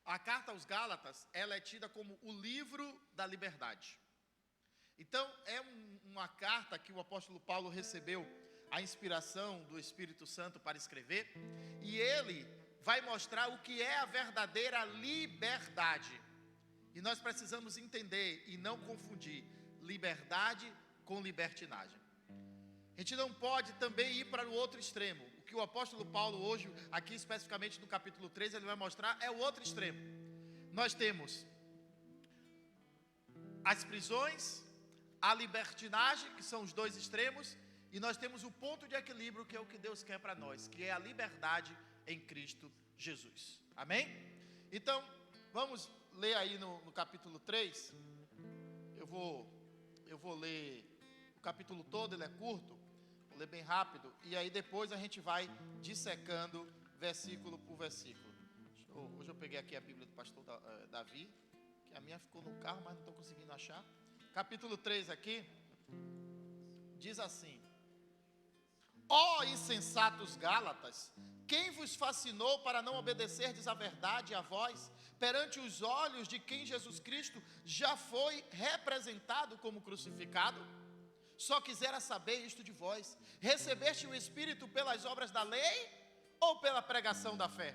a carta aos Gálatas, ela é tida como o livro da liberdade. Então, é uma carta que o apóstolo Paulo recebeu a inspiração do Espírito Santo para escrever, e ele vai mostrar o que é a verdadeira liberdade. E nós precisamos entender e não confundir liberdade com libertinagem. A gente não pode também ir para o outro extremo. O que o apóstolo Paulo hoje, aqui especificamente no capítulo 3, ele vai mostrar é o outro extremo. Nós temos as prisões, a libertinagem, que são os dois extremos, e nós temos o ponto de equilíbrio, que é o que Deus quer para nós, que é a liberdade em Cristo Jesus. Amém? Então, vamos ler aí no capítulo 3. Eu vou ler o capítulo todo, ele é curto, vou ler bem rápido, e aí depois a gente vai dissecando versículo por versículo. Hoje eu peguei aqui a Bíblia do pastor Davi, que a minha ficou no carro, mas não estou conseguindo achar. Capítulo 3 aqui, diz assim: Ó insensatos Gálatas, quem vos fascinou para não obedecerdes à verdade e à voz, perante os olhos de quem Jesus Cristo já foi representado como crucificado? Só quisera saber isto de vós: recebeste o Espírito pelas obras da lei ou pela pregação da fé?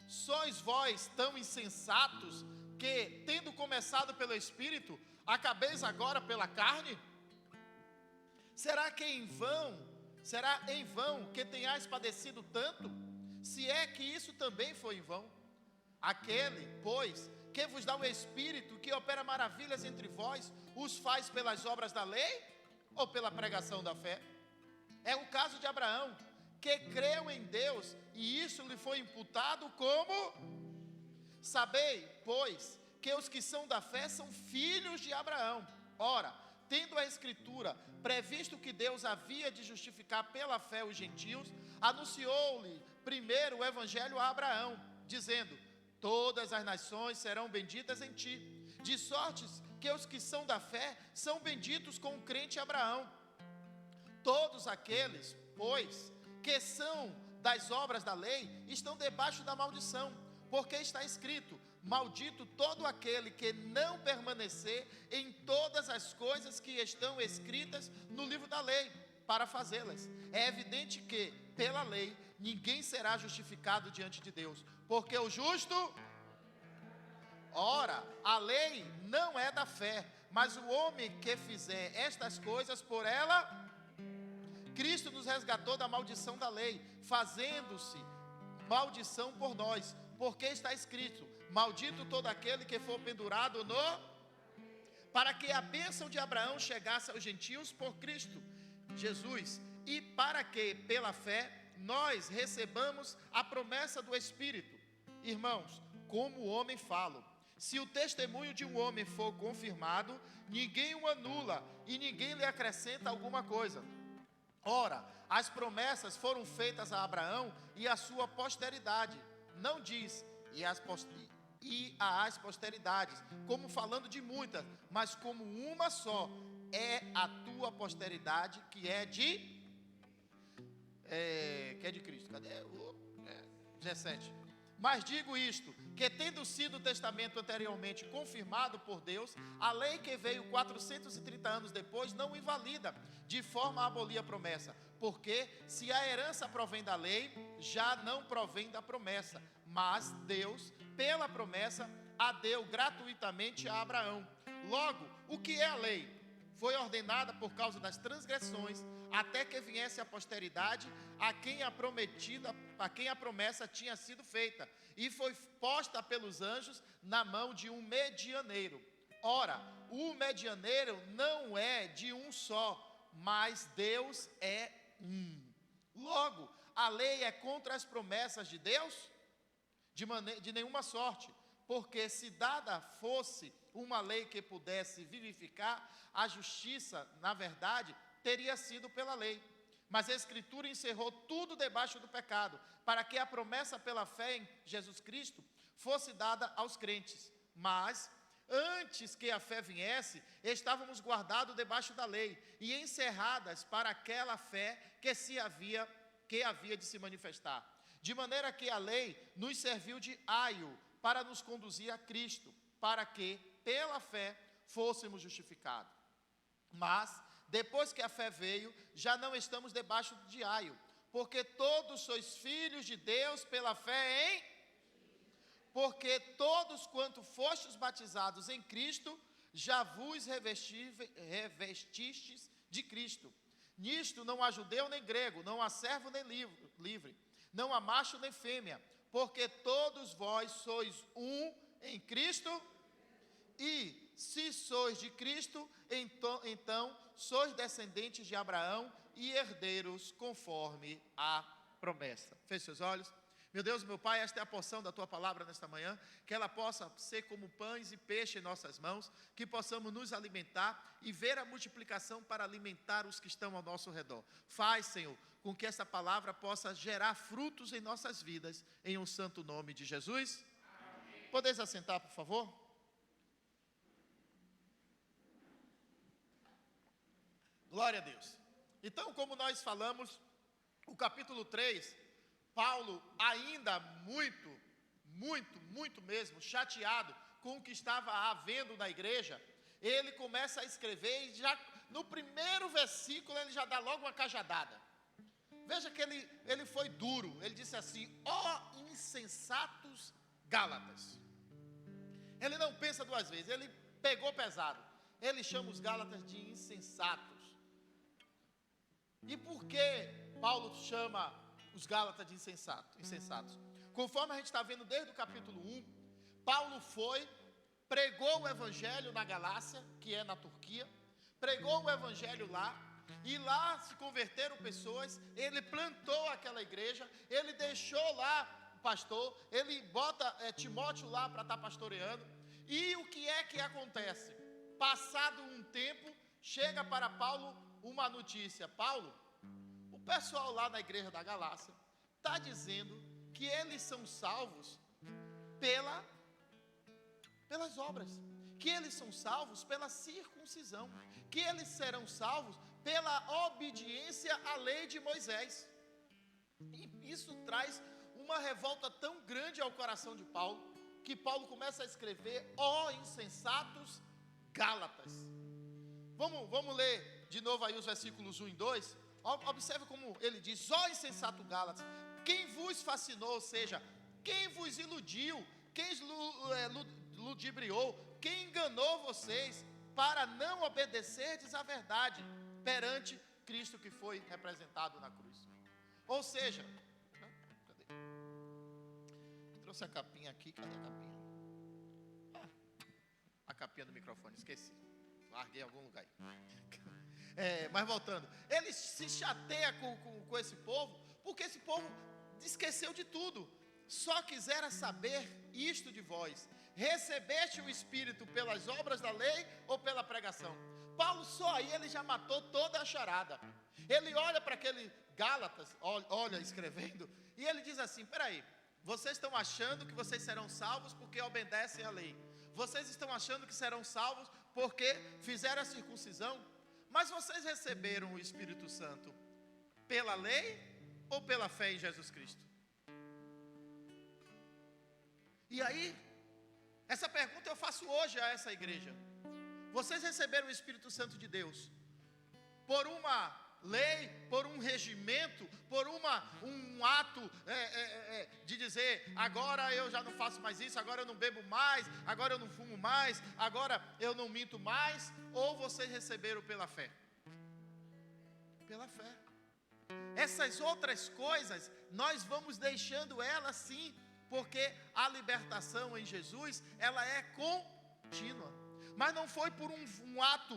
Sois vós tão insensatos que, tendo começado pelo Espírito, acabeis agora pela carne? Será em vão que tenhais padecido tanto? Se é que isso também foi em vão. Aquele, pois, que vos dá o Espírito, que opera maravilhas entre vós, os faz pelas obras da lei ou pela pregação da fé? É o caso de Abraão, que creu em Deus e isso lhe foi imputado como... Sabei, pois, que os que são da fé são filhos de Abraão. Ora, tendo a Escritura previsto que Deus havia de justificar pela fé os gentios, anunciou-lhe primeiro o Evangelho a Abraão, dizendo: todas as nações serão benditas em ti. De sorte que os que são da fé são benditos com o crente Abraão. Todos aqueles, pois, que são das obras da lei, estão debaixo da maldição, porque está escrito: maldito todo aquele que não permanecer em todas as coisas que estão escritas no livro da lei, para fazê-las. É evidente que, pela lei, ninguém será justificado diante de Deus, porque o justo... Ora, a lei não é da fé, mas o homem que fizer estas coisas por ela... Cristo nos resgatou da maldição da lei, fazendo-se maldição por nós, porque está escrito: maldito todo aquele que for pendurado no... Para que a bênção de Abraão chegasse aos gentios por Cristo Jesus, e para que, pela fé, nós recebamos a promessa do Espírito. Irmãos, como o homem fala, se o testemunho de um homem for confirmado, ninguém o anula e ninguém lhe acrescenta alguma coisa. Ora, as promessas foram feitas a Abraão e à sua posteridade. Não diz e às posteridades, como falando de muitas, mas como uma só: é a tua posteridade, que é de Cristo. Cadê o 17? Mas digo isto, que tendo sido o testamento anteriormente confirmado por Deus, a lei que veio 430 anos depois não invalida, de forma a abolir a promessa. Porque se a herança provém da lei, já não provém da promessa, mas Deus, pela promessa, a deu gratuitamente a Abraão. Logo, o que é a lei? Foi ordenada por causa das transgressões, até que viesse a posteridade a quem a promessa tinha sido feita, e foi posta pelos anjos na mão de um medianeiro. Ora, o medianeiro não é de um só, mas Deus é um. Logo, a lei é contra as promessas de Deus? De nenhuma sorte, porque se dada fosse uma lei que pudesse vivificar, a justiça, na verdade, teria sido pela lei. Mas a Escritura encerrou tudo debaixo do pecado, para que a promessa pela fé em Jesus Cristo fosse dada aos crentes. Mas, antes que a fé viesse, estávamos guardados debaixo da lei e encerradas para aquela fé que havia de se manifestar. De maneira que a lei nos serviu de aio para nos conduzir a Cristo, para que, pela fé, fôssemos justificados. Mas, depois que a fé veio, já não estamos debaixo de aio, porque todos sois filhos de Deus pela fé em... Porque todos quanto fostes batizados em Cristo, já vos revestistes de Cristo. Nisto não há judeu nem grego, não há servo nem livre, não há macho nem fêmea, porque todos vós sois um em Cristo, e se sois de Cristo, então sois descendentes de Abraão e herdeiros conforme a promessa. Feche seus olhos. Meu Deus, meu Pai, esta é a porção da Tua palavra nesta manhã, que ela possa ser como pães e peixe em nossas mãos, que possamos nos alimentar e ver a multiplicação para alimentar os que estão ao nosso redor. Faz, Senhor, com que essa palavra possa gerar frutos em nossas vidas, em um santo nome de Jesus. Amém. Podeis assentar, por favor? Glória a Deus. Então, como nós falamos, o capítulo 3... Paulo, ainda muito mesmo, chateado com o que estava havendo na igreja, ele começa a escrever e já no primeiro versículo ele já dá logo uma cajadada. Veja que ele foi duro, ele disse assim: ó insensatos Gálatas. Ele não pensa duas vezes, ele pegou pesado, ele chama os Gálatas de insensatos. E por que Paulo chama os Gálatas de insensatos? Conforme a gente está vendo desde o capítulo 1, Paulo pregou o evangelho na Galácia, que é na Turquia, pregou o evangelho lá, e lá se converteram pessoas, ele plantou aquela igreja, ele deixou lá o pastor, ele bota Timóteo lá para estar pastoreando, e o que é que acontece? Passado um tempo, chega para Paulo uma notícia: Paulo, o pessoal lá na igreja da Galácia está dizendo que eles são salvos pelas obras, que eles são salvos pela circuncisão, que eles serão salvos pela obediência à lei de Moisés. E isso traz uma revolta tão grande ao coração de Paulo, que Paulo começa a escrever: ó insensatos Gálatas. Vamos ler de novo aí os versículos 1 e 2. Observe como ele diz: ó insensato Gálatas, quem vos fascinou, ou seja, quem vos iludiu, quem ludibriou, quem enganou vocês para não obedecerdes à verdade perante Cristo que foi representado na cruz. Ou seja, cadê? Trouxe a capinha aqui, cadê a capinha? A capinha do microfone, esqueci, larguei em algum lugar aí. Mas voltando, ele se chateia com esse povo, porque esse povo esqueceu de tudo, só quisera saber isto de vós: recebeste o Espírito pelas obras da lei ou pela pregação? Paulo só aí ele já matou toda a charada. Ele olha para aquele Gálatas, olha escrevendo, e ele diz assim: peraí, vocês estão achando que vocês serão salvos porque obedecem à lei, vocês estão achando que serão salvos porque fizeram a circuncisão, mas vocês receberam o Espírito Santo pela lei ou pela fé em Jesus Cristo? E aí, essa pergunta eu faço hoje a essa igreja: vocês receberam o Espírito Santo de Deus por uma lei, por um regimento, por um ato de dizer: agora eu já não faço mais isso, agora eu não bebo mais, agora eu não fumo mais, agora eu não minto mais? Ou vocês receberam pela fé? Pela fé. Essas outras coisas nós vamos deixando elas sim, porque a libertação em Jesus ela é contínua. Mas não foi por um ato,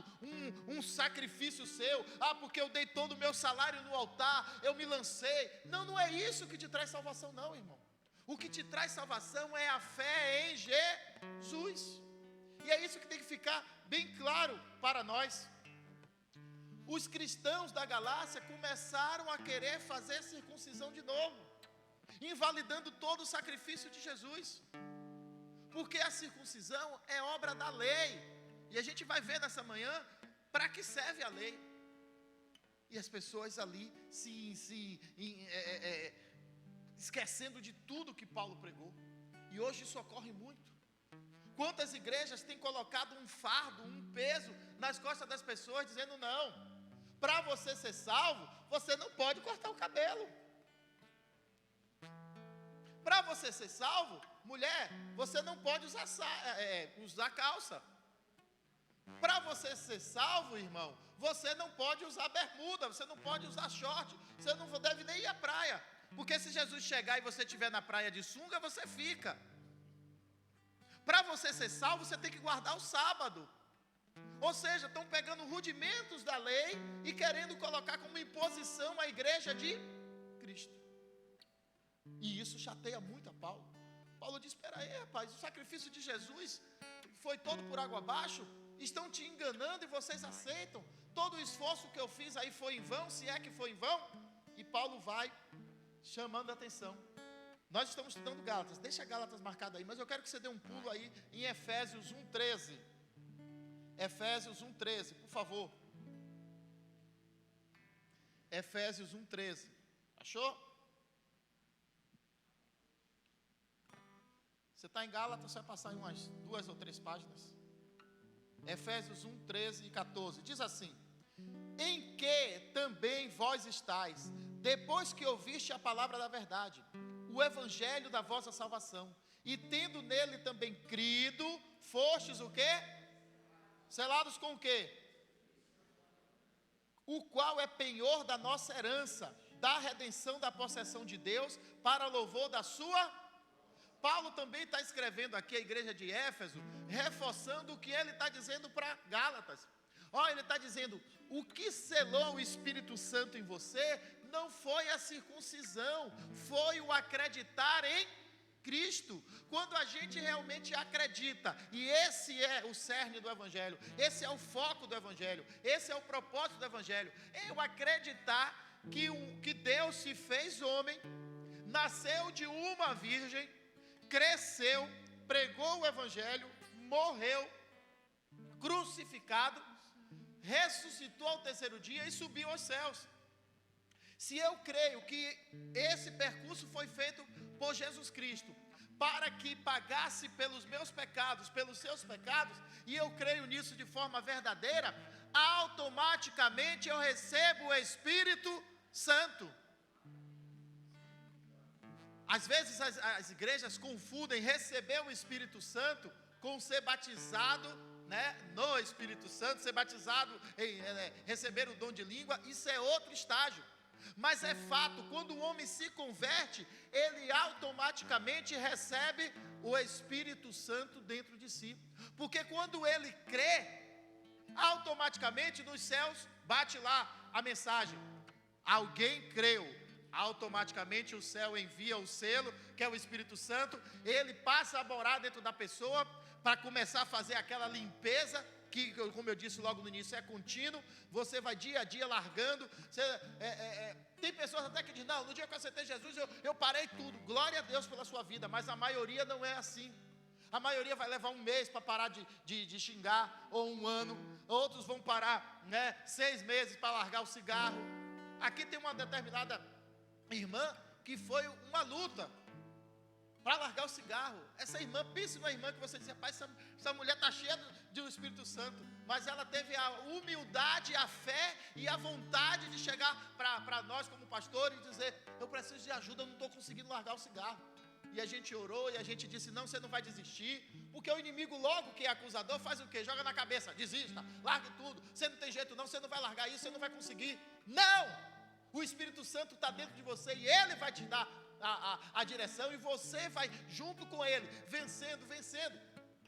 um sacrifício seu. Porque eu dei todo o meu salário no altar, eu me lancei. Não é isso que te traz salvação não, irmão. O que te traz salvação é a fé em Jesus. E é isso que tem que ficar bem claro para nós. Os cristãos da Galácia começaram a querer fazer circuncisão de novo, invalidando todo o sacrifício de Jesus. Porque a circuncisão é obra da lei. E a gente vai ver nessa manhã para que serve a lei. E as pessoas ali esquecendo de tudo que Paulo pregou. E E hoje isso ocorre muito. Quantas igrejas têm colocado um fardo, um peso nas costas das pessoas, dizendo: não, para você ser salvo, você não pode cortar o cabelo. Para você ser salvo, mulher, você não pode usar calça. Para você ser salvo, irmão, você não pode usar bermuda, você não pode usar short, você não deve nem ir à praia. Porque se Jesus chegar e você estiver na praia de sunga, você fica. Para você ser salvo, você tem que guardar o sábado. Ou seja, estão pegando rudimentos da lei e querendo colocar como imposição a igreja de Cristo. E isso chateia muito a Paulo. Paulo diz: espera aí, rapaz, o sacrifício de Jesus foi todo por água abaixo. Estão te enganando e vocês aceitam. Todo o esforço que eu fiz aí foi em vão, se é que foi em vão. E Paulo vai chamando a atenção. Nós estamos estudando Gálatas. Deixa Gálatas marcado aí, mas eu quero que você dê um pulo aí em Efésios 1:13. Efésios 1:13, por favor. Efésios 1:13. Achou? Você está em Gálatas, você vai passar em umas 2 ou 3 páginas. Efésios 1:13 e 14. Diz assim: em que também vós estáis, depois que ouviste a palavra da verdade, o evangelho da vossa salvação, e tendo nele também crido, fostes o quê? Selados com o quê? O qual é penhor da nossa herança, da redenção da possessão de Deus, para louvor da sua. Paulo também está escrevendo aqui a igreja de Éfeso, reforçando o que ele está dizendo para Gálatas. Olha, ele está dizendo: o que selou o Espírito Santo em você não foi a circuncisão, foi o acreditar em Cristo. Quando a gente realmente acredita, e esse é o cerne do Evangelho, esse é o foco do Evangelho, esse é o propósito do Evangelho, é o acreditar que Deus se fez homem, nasceu de uma virgem, cresceu, pregou o Evangelho, morreu, crucificado, ressuscitou ao terceiro dia e subiu aos céus. Se eu creio que esse percurso foi feito por Jesus Cristo, para que pagasse pelos meus pecados, pelos seus pecados, e eu creio nisso de forma verdadeira, automaticamente eu recebo o Espírito Santo. Às vezes as igrejas confundem receber o Espírito Santo com ser batizado, no Espírito Santo, ser batizado em receber o dom de língua. Isso é outro estágio. Mas é fato, quando o homem se converte, ele automaticamente recebe o Espírito Santo dentro de si. Porque quando ele crê, automaticamente nos céus bate lá a mensagem: alguém creu. Automaticamente o céu envia o selo, que é o Espírito Santo. Ele passa a morar dentro da pessoa, para começar a fazer aquela limpeza, que, como eu disse logo no início, é contínuo. Você vai dia a dia largando. Tem pessoas até que dizem: não, no dia que eu aceitei Jesus, eu parei tudo. Glória a Deus pela sua vida, mas a maioria não é assim. A maioria vai levar um mês para parar de xingar, ou um ano. Outros vão parar 6 meses para largar o cigarro. Aqui tem uma determinada irmã que foi uma luta para largar o cigarro. Essa irmã, pense numa irmã que você diz: rapaz, essa mulher está cheia do Espírito Santo, mas ela teve a humildade, a fé e a vontade de chegar para nós como pastor e dizer: eu preciso de ajuda, eu não estou conseguindo largar o cigarro. E a gente orou e a gente disse: não, você não vai desistir, porque o inimigo logo que é acusador faz o quê? Joga na cabeça: desista, largue tudo, você não tem jeito não, você não vai largar isso, você não vai conseguir. Não! O Espírito Santo está dentro de você e ele vai te dar a direção, e você vai junto com ele, vencendo.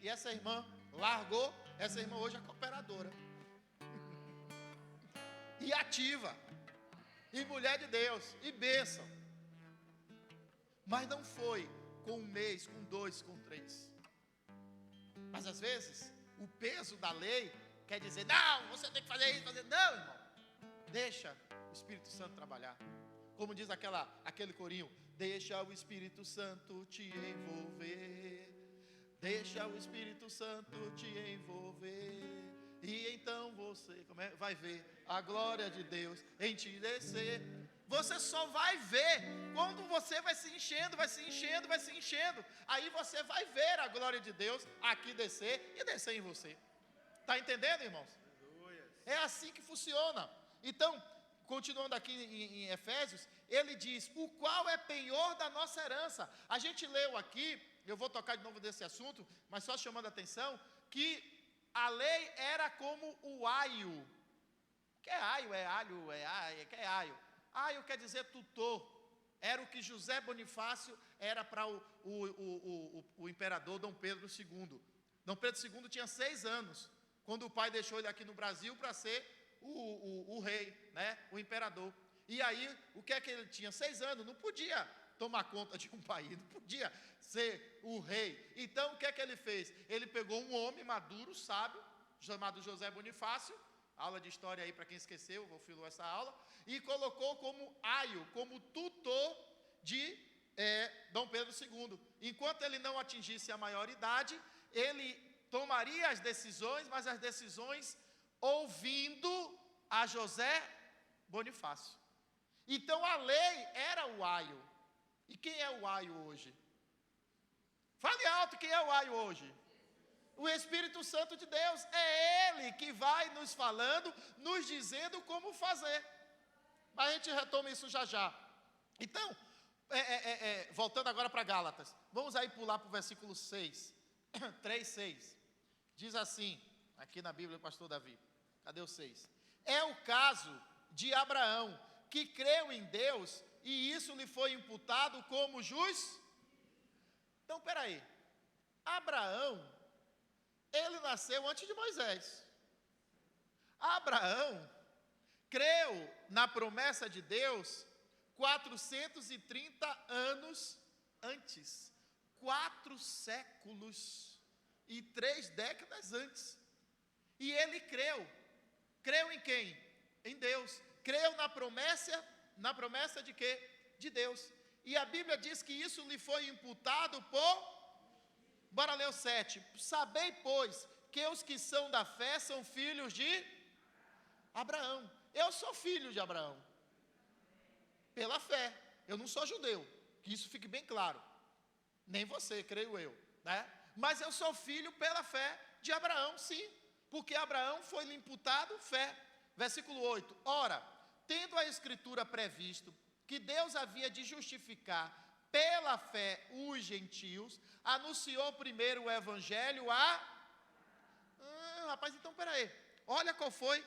E essa irmã largou. Essa irmã hoje é cooperadora e ativa, e mulher de Deus, e bênção. Mas não foi com 1 mês, com 2, com 3. Mas às vezes o peso da lei quer dizer: não, você tem que fazer isso, não, irmão. Deixa o Espírito Santo trabalhar. Como diz aquele corinho: deixa o Espírito Santo te envolver. Deixa o Espírito Santo te envolver. E então você vai ver a glória de Deus em ti descer. Você só vai ver quando você vai se enchendo, vai se enchendo, vai se enchendo. Aí você vai ver a glória de Deus aqui descer e descer em você. Está entendendo, irmãos? É assim que funciona. Então, continuando aqui em Efésios, ele diz, o qual é penhor da nossa herança. A gente leu aqui, eu vou tocar de novo desse assunto, mas só chamando a atenção, que a lei era como o aio. O que é aio? É alho? O que é aio? Aio quer dizer tutor. Era o que José Bonifácio era para o imperador Dom Pedro II. Dom Pedro II tinha 6 anos, quando o pai deixou ele aqui no Brasil para ser o rei, né? O imperador. E aí, o que é que ele tinha? 6 anos, não podia tomar conta de um país, não podia ser o rei. Então, o que é que ele fez? Ele pegou um homem maduro, sábio, chamado José Bonifácio, aula de história aí para quem esqueceu, vou filar essa aula, e colocou como aio, como tutor de Dom Pedro II. Enquanto ele não atingisse a maioridade, ele tomaria as decisões, mas as decisões ouvindo a José Bonifácio. Então a lei era o aio. E quem é o aio hoje? Fale alto, quem é o aio hoje? O Espírito Santo de Deus. É Ele que vai nos falando, nos dizendo como fazer. Mas a gente retoma isso já já. Então, voltando agora para Gálatas, vamos aí pular para o versículo 6, 3:6, diz assim, aqui na Bíblia, o pastor Davi, cadê o 6? É o caso de Abraão, que creu em Deus, e isso lhe foi imputado como justo. Então, peraí, Abraão, ele nasceu antes de Moisés. Abraão creu na promessa de Deus 430 anos antes, 4 séculos e 3 décadas antes. E ele creu em quem? Em Deus. Creu na promessa de quê? De Deus. E a Bíblia diz que isso lhe foi imputado bora ler o 7. Sabei, pois, que os que são da fé são filhos de Abraão. Eu sou filho de Abraão. Pela fé. Eu não sou judeu. Que isso fique bem claro. Nem você, creio eu, né? Mas eu sou filho pela fé de Abraão, sim. Porque Abraão foi lhe imputado fé. Versículo 8. Ora, tendo a Escritura previsto que Deus havia de justificar pela fé os gentios, anunciou primeiro o evangelho rapaz, então peraí. Olha qual foi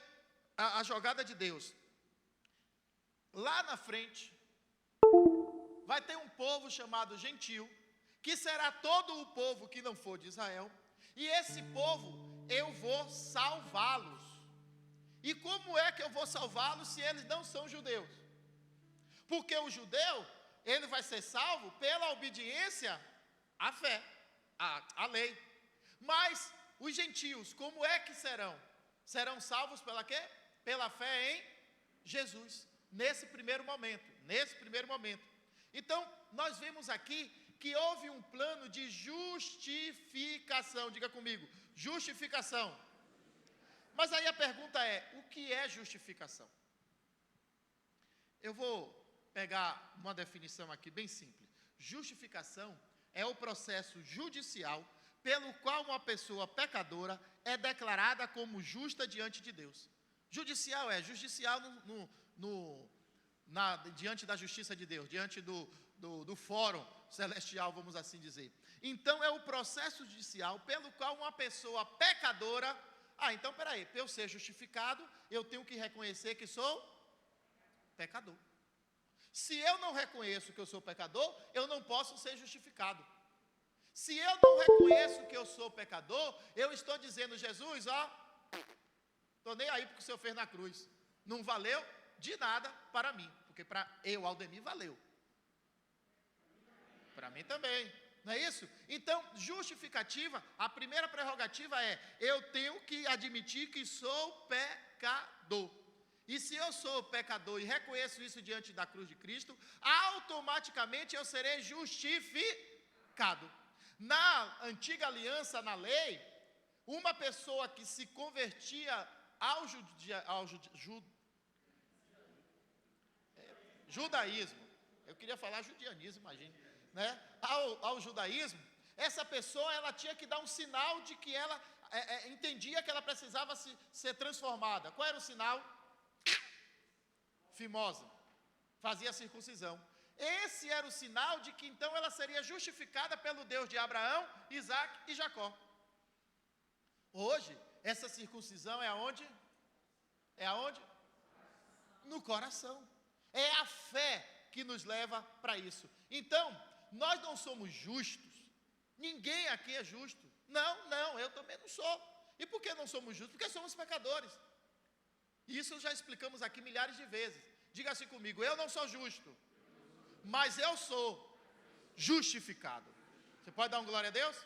a jogada de Deus. Lá na frente, vai ter um povo chamado gentil, que será todo o povo que não for de Israel, e esse povo, eu vou salvá-los. E como é que eu vou salvá-los se eles não são judeus? Porque o judeu, ele vai ser salvo pela obediência à fé, à lei. Mas os gentios, como é que serão? Serão salvos pela quê? Pela fé em Jesus. Nesse primeiro momento. Então, nós vemos aqui que houve um plano de justificação. Diga comigo, justificação. Mas aí a pergunta é, o que é justificação? Eu vou pegar uma definição aqui bem simples. Justificação é o processo judicial pelo qual uma pessoa pecadora é declarada como justa diante de Deus. Judicial diante da justiça de Deus, diante do fórum celestial, vamos assim dizer. Então é o processo judicial pelo qual uma pessoa pecadora, então peraí, para eu ser justificado, eu tenho que reconhecer que sou pecador. Se eu não reconheço que eu sou pecador, eu não posso ser justificado. Se eu não reconheço que eu sou pecador, eu estou dizendo, Jesus, estou nem aí porque o Senhor fez na cruz. Não valeu de nada para mim, porque para eu, Aldemir, valeu. Para mim também, não é isso? Então, justificativa, a primeira prerrogativa é, eu tenho que admitir que sou pecador. E se eu sou pecador e reconheço isso diante da cruz de Cristo, automaticamente eu serei justificado. Na antiga aliança, na lei, uma pessoa que se convertia judaísmo, eu queria falar judianismo, imagine, né? Ao judaísmo, essa pessoa, ela tinha que dar um sinal de que ela entendia que ela precisava ser transformada. Qual era o sinal? Fimosa. Fazia a circuncisão. Esse era o sinal de que então ela seria justificada pelo Deus de Abraão, Isaac e Jacó. Hoje, essa circuncisão é aonde? É aonde? No coração. É a fé que nos leva para isso. Então, nós não somos justos. Ninguém aqui é justo. Não, eu também não sou. E por que não somos justos? Porque somos pecadores. Isso já explicamos aqui milhares de vezes. Diga assim comigo: eu não sou justo, mas eu sou justificado. Você pode dar um glória a Deus?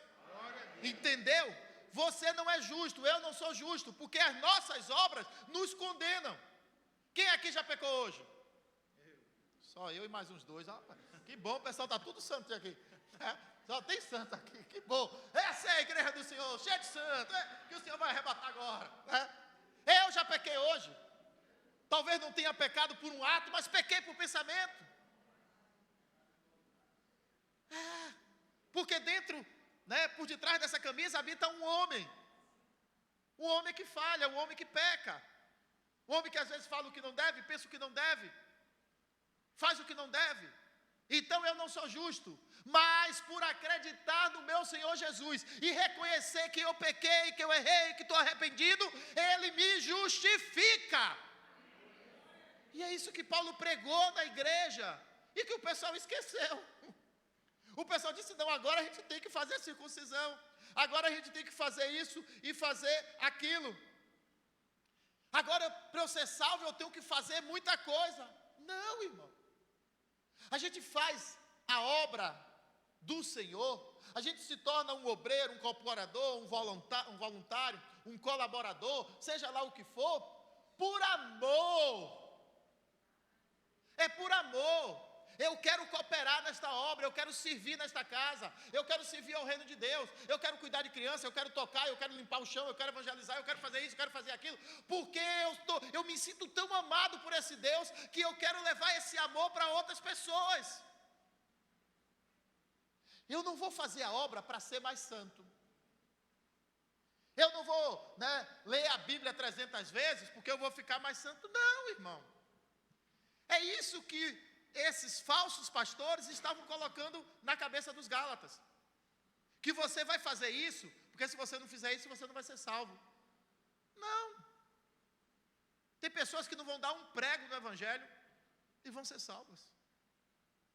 Entendeu? Você não é justo, eu não sou justo, porque as nossas obras nos condenam. Quem aqui já pecou hoje? Só eu e mais uns dois. Que bom, o pessoal está tudo santo aqui. Só tem santo aqui, que bom. Essa é a igreja do Senhor, cheia de santo, que o Senhor vai arrebatar agora. Eu já pequei hoje. Talvez não tenha pecado por um ato, mas pequei por pensamento. Porque dentro, por detrás dessa camisa habita um homem. Um homem que falha, um homem que peca. Um homem que às vezes fala o que não deve, pensa o que não deve, faz o que não deve. Então eu não sou justo, mas por acreditar no meu Senhor Jesus e reconhecer que eu pequei, que eu errei, que estou arrependido, Ele me justifica. E é isso que Paulo pregou na igreja e que o pessoal esqueceu. O pessoal disse: não, agora a gente tem que fazer a circuncisão, agora a gente tem que fazer isso e fazer aquilo. Agora, para eu ser salvo, eu tenho que fazer muita coisa. Não, irmão. A gente faz a obra do Senhor, a gente se torna um obreiro, um cooperador, um voluntário, um colaborador, seja lá o que for, por amor. É por amor. Eu quero cooperar nesta obra, eu quero servir nesta casa, eu quero servir ao reino de Deus, eu quero cuidar de criança, eu quero tocar, eu quero limpar o chão, eu quero evangelizar, eu quero fazer isso, eu quero fazer aquilo, porque eu me sinto tão amado por esse Deus, que eu quero levar esse amor para outras pessoas. Eu não vou fazer a obra para ser mais santo. Eu não vou ler a Bíblia 300 vezes, porque eu vou ficar mais santo. Não, irmão. É isso que esses falsos pastores estavam colocando na cabeça dos Gálatas. Que você vai fazer isso, porque se você não fizer isso, você não vai ser salvo. Não. Tem pessoas que não vão dar um prego no Evangelho e vão ser salvas.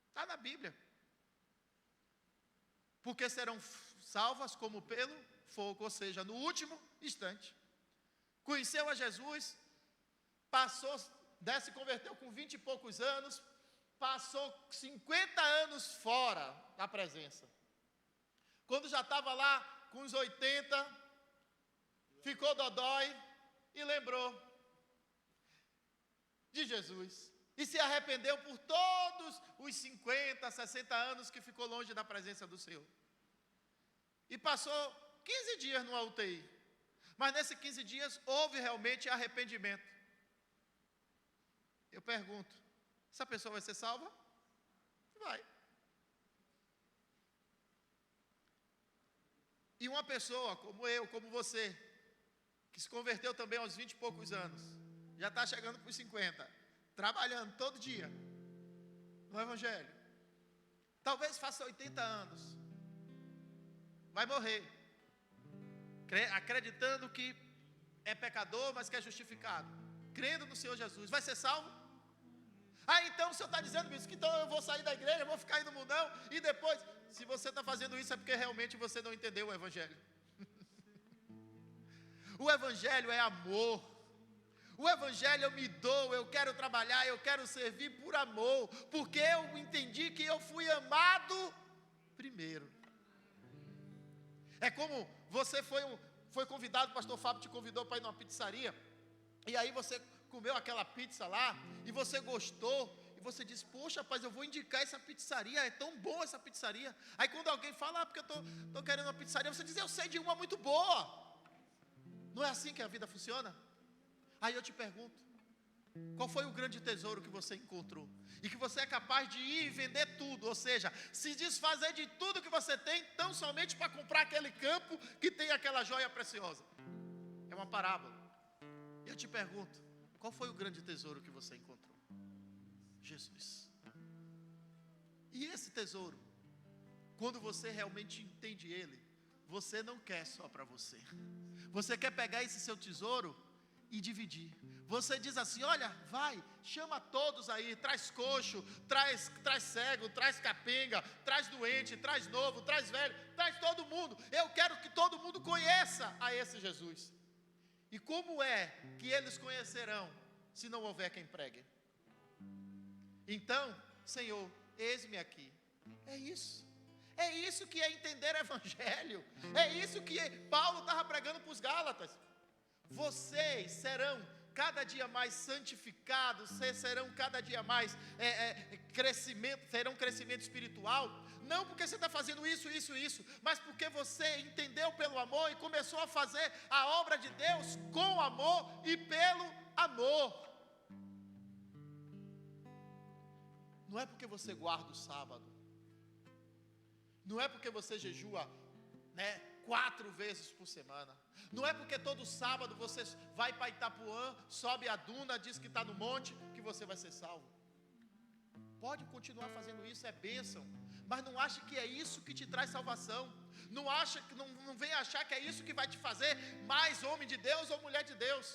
Está na Bíblia. Porque serão salvas como pelo fogo, ou seja, no último instante. Conheceu a Jesus, se converteu com 20 e poucos anos, passou 50 anos fora da presença. Quando já estava lá com os 80, ficou dodói e lembrou de Jesus. E se arrependeu por todos os 50, 60 anos que ficou longe da presença do Senhor. E passou 15 dias no UTI. Mas nesses 15 dias houve realmente arrependimento. Eu pergunto: essa pessoa vai ser salva? Vai. E uma pessoa como eu, como você, que se converteu também aos 20 e poucos anos, já está chegando para os 50, trabalhando todo dia no Evangelho, talvez faça 80 anos, vai morrer, acreditando que é pecador, mas que é justificado, crendo no Senhor Jesus, vai ser salvo? Então o Senhor está dizendo isso, que então eu vou sair da igreja, vou ficar aí no mundão, e depois, se você está fazendo isso, é porque realmente você não entendeu o Evangelho. O Evangelho é amor. O Evangelho eu me dou, eu quero trabalhar, eu quero servir por amor, porque eu entendi que eu fui amado primeiro. É como você foi convidado, o pastor Fábio te convidou para ir numa pizzaria, e aí você comeu aquela pizza lá, e você gostou, e você diz: poxa, rapaz, eu vou indicar essa pizzaria, é tão boa essa pizzaria. Aí quando alguém fala: porque eu estou querendo uma pizzaria, você diz: eu sei de uma muito boa. Não é assim que a vida funciona? Aí eu te pergunto: Qual foi o grande tesouro que você encontrou? E que você é capaz de ir e vender tudo, ou seja, se desfazer de tudo que você tem, tão somente para comprar aquele campo que tem aquela joia preciosa. É uma parábola. Eu te pergunto, qual foi o grande tesouro que você encontrou? Jesus. E esse tesouro, quando você realmente entende ele, você não quer só para você. Você quer pegar esse seu tesouro e dividir. Você diz assim: olha, vai, chama todos aí, traz coxo, traz cego, traz capenga, traz doente, traz novo, traz velho, traz todo mundo. Eu quero que todo mundo conheça a esse Jesus. E como é que eles conhecerão se não houver quem pregue? Então, Senhor, eis-me aqui. É isso. É isso que é entender o Evangelho. É isso que Paulo estava pregando para os Gálatas. Vocês serão cada dia mais santificados, serão cada dia mais terão crescimento espiritual, não porque você está fazendo isso, mas porque você entendeu pelo amor e começou a fazer a obra de Deus com amor e pelo amor. Não é porque você guarda o sábado, não é porque você jejua, 4 vezes por semana, não é porque todo sábado você vai para Itapuã, sobe a duna, diz que está no monte, que você vai ser salvo. Pode continuar fazendo isso, é bênção, mas não ache que é isso que te traz salvação. Não venha achar que é isso que vai te fazer mais homem de Deus ou mulher de Deus,